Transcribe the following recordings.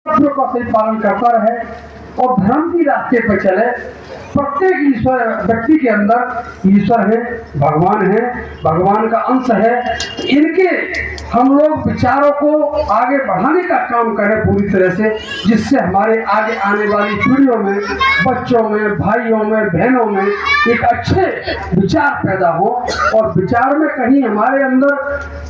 का सही पालन करता रहे और धर्म की रास्ते पर चले। प्रत्येक ईश्वर व्यक्ति के अंदर ईश्वर है, भगवान का अंश है। इनके हम लोग विचारों को आगे बढ़ाने का काम करें पूरी तरह से, जिससे हमारे आगे आने वाली पीढ़ियों में, बच्चों में, भाइयों में, बहनों में एक अच्छे विचार पैदा हो। और विचार में कहीं हमारे अंदर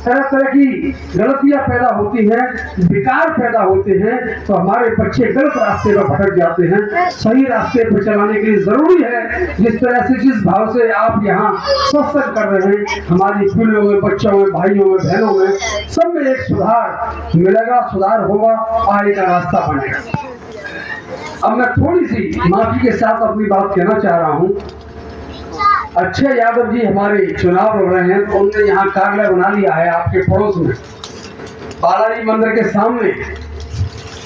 तरह तरह की गलतियां पैदा होती हैं, विकार पैदा होते हैं, तो हमारे बच्चे गलत रास्ते पर भटक जाते हैं। सही रास्ते पर चलाने के लिए जरूरी है, जिस तरह से जिस भाव से आप यहाँ सत्संग कर रहे हैं, हमारी पीढ़ियों में, बच्चों में, भाइयों में, बहनों में, सब में एक सुधार मिलेगा, सुधार होगा, आगे का रास्ता बनेगा। अब मैं थोड़ी सी माफी के साथ अपनी बात कहना चाह रहा हूँ। अक्षय यादव जी हमारे चुनाव लड़ रहे हैं, तो उन्होंने यहाँ कार्यालय बना लिया है आपके पड़ोस में, बालाजी मंदिर के सामने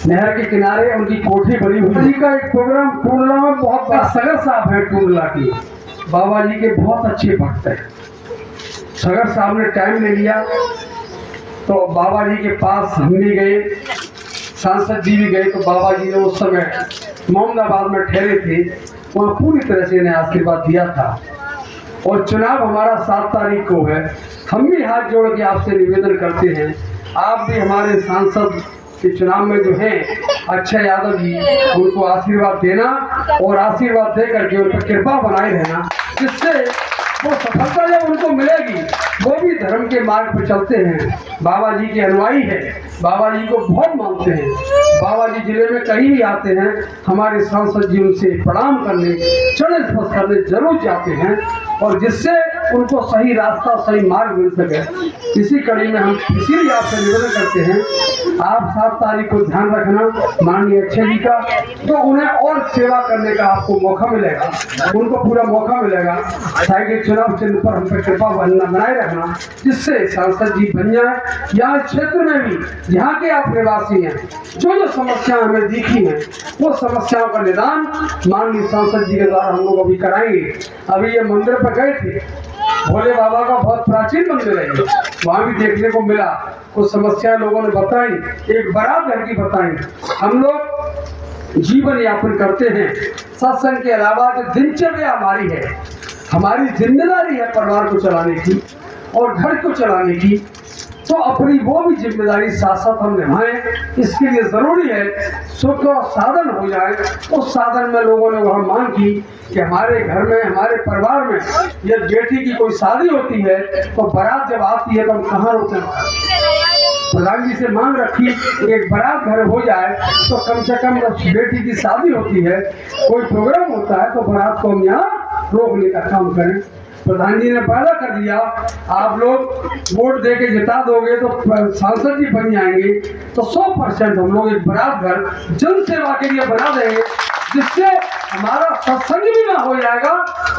नहर के किनारे उनकी कोठी बनी हुई का एक प्रोग्राम टूंडला में बहुत बड़ा। सगर साहब है टूंडला की, बाबा जी के बहुत अच्छे भक्त हैं। सगर साहब ने टाइम ले लिया, तो बाबा जी के पास हम भी गए, सांसद जी भी गए। तो बाबा जी ने उस समय मोहम्मदाबाद में ठहरे थे, वहाँ पूरी तरह से इन्हें आशीर्वाद दिया था। और चुनाव हमारा 7 तारीख को है। हम भी हाथ जोड़ के आपसे निवेदन करते हैं, आप भी हमारे सांसद के चुनाव में जो है अक्षय यादव जी, उनको आशीर्वाद देना और आशीर्वाद दे करके उन पर कृपा बनाए रहना, जिससे वो सफलता जब उनको मिलेगी, वो भी धर्म के मार्ग पर चलते हैं, बाबा जी के अनुयायी है, बाबा जी को बहुत मानते हैं। बाबा जी जिले में कहीं भी आते हैं, हमारे सांसद जी उनसे प्रणाम करने, चरण स्पर्श करने जरूर जाते हैं, और जिससे उनको सही रास्ता, सही मार्ग मिल सके। इसी कड़ी में हम इसीलिए आपसे निवेदन करते हैं, आप 7 तारीख को ध्यान रखना माननीय अक्षय जी का, तो उन्हें और सेवा करने का आपको मौका मिलेगा, उनको पूरा मौका मिलेगा। साइकिल चुनाव चिन्ह पर हम पे कृपा बनाए रखना, जिससे सांसद जी बन जाए। यहाँ क्षेत्र में भी जहाँ के आप निवासी हैं, जो समस्याएं हमें दिखी हैं, वो समस्याओं का निदान माननीय सांसद जी के द्वारा हम लोग अभी कराएंगे। अभी ये मंदिर पर गए थे, भोले बाबा का बहुत प्राचीन मंदिर है, वहाँ भी देखने को मिला, कुछ समस्याएं लोगों ने बताई, एक बारात घर की बताई। हम लोग जीवन यापन करते हैं, सत्संग के अलावा जो दिनचर्या हमारी है, हमारी जिम्मेदारी है परिवार को चलाने की और घर को चलाने की, तो अपनी वो भी जिम्मेदारी साथ साथ हम निभाएं। इसके लिए जरूरी है सुख का साधन हो जाए। उस साधन में लोगों ने वह मांग की कि हमारे घर में, हमारे परिवार में यदि बेटी की कोई शादी होती है, तो बारात जब आती है तो हम कहाँ रुकते हैं। प्रधान जी से मांग रखी, एक बारात घर हो जाए तो कम से कम बेटी की शादी होती है, कोई प्रोग्राम होता है, तो बारात को हम यहाँ रोकने का काम करें। प्रधान जी ने वादा कर दिया, आप लोग वोट दे के जिता दोगे तो सांसद जी बन जाएंगे, तो 100% हम लोग एक बारात घर जन सेवा के लिए बना देंगे, जिससे हमारा सत्संग भी वहाँ हो जाएगा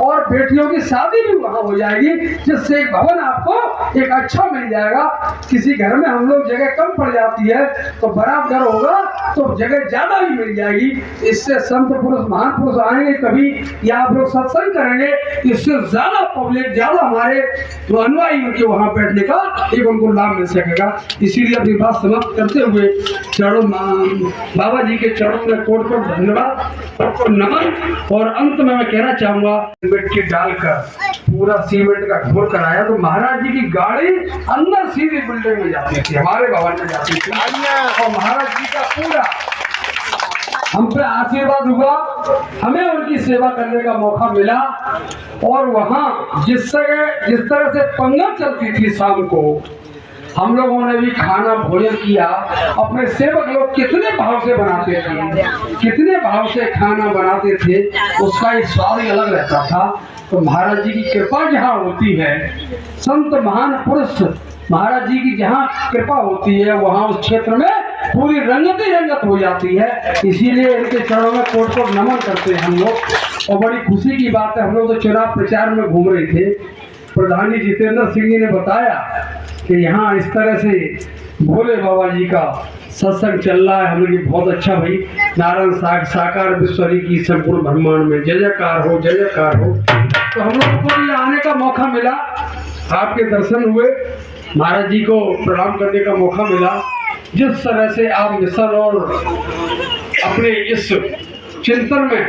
और बेटियों की शादी भी वहाँ हो जाएगी, जिससे एक भवन आपको एक अच्छा मिल जाएगा। किसी घर में हम लोग जगह कम पड़ जाती है, तो बारात घर होगा तो जगह ज्यादा भी मिल जाएगी। इससे संत पुरुष, महान पुरुष आएंगे कभी, या आप लोग सत्संग करेंगे, इससे ज्यादा पब्लिक, ज्यादा हमारे जो अनुयायी उनके वहाँ बैठने का एक उनको लाभ मिल सकेगा। इसीलिए अपनी बात समाप्त करते हुए चरणों बाबा जी के चरणों में कोट कोट धन्यवाद और नमन। और अंत में मैं कहना चाहूंगा, मिट्टी डालकर पूरा सीमेंट का घोर कराया, तो महाराज जी की गाड़ी अंदर सीधी बिल्डिंग में जाती थी, हमारे भवन में जाती थी, और महाराज जी का पूरा हम पे आशीर्वाद हुआ, हमें उनकी सेवा करने का मौका मिला। और वहाँ जिस तरह से पंगत चलती थी शाम को, हम लोगों ने भी खाना भोजन किया। अपने सेवक लोग कितने भाव से बनाते थे, कितने भाव से खाना बनाते थे, उसका एक स्वाद ही अलग रहता था। तो महाराज जी की कृपा जहाँ होती है, संत महान पुरुष महाराज जी की जहाँ कृपा होती है, वहाँ उस क्षेत्र में पूरी रंगत ही रंगत हो जाती है। इसीलिए इनके चरणों में कोट कोट नमन करते हैं हम लोग। और बड़ी खुशी की बात है, हम लोग तो चुनाव प्रचार में घूम रहे थे, प्रधान जी जितेंद्र सिंह जी ने बताया कि यहाँ इस तरह से भोले बाबा जी का सत्संग चल रहा है। हम लोग बहुत अच्छा भाई, नारायण साकार विश्वरी की संपूर्ण ब्रह्मांड में जय जयकार हो, जय जयकार हो। तो हम लोग को भी आने का मौका मिला, आपके दर्शन हुए, महाराज जी को प्रणाम करने का मौका मिला। जिस तरह से आप मिशन और अपने इस चिंतन में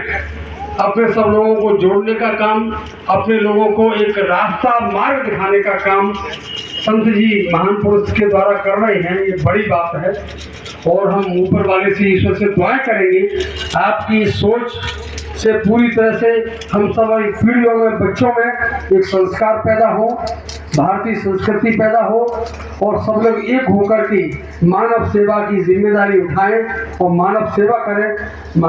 अपने सब लोगों को जोड़ने का काम, अपने लोगों को एक रास्ता मार्ग दिखाने का काम संत जी महान पुरुष के द्वारा कर रहे हैं, ये बड़ी बात है। और हम ऊपर वाले से ईश्वर से दुआएं करेंगे आपकी सोच से पूरी तरह से हम सब पीढ़ियों में, बच्चों में एक संस्कार पैदा हो, भारतीय संस्कृति पैदा हो और सब लोग एक होकर के मानव सेवा की जिम्मेदारी उठाएं और मानव सेवा करें।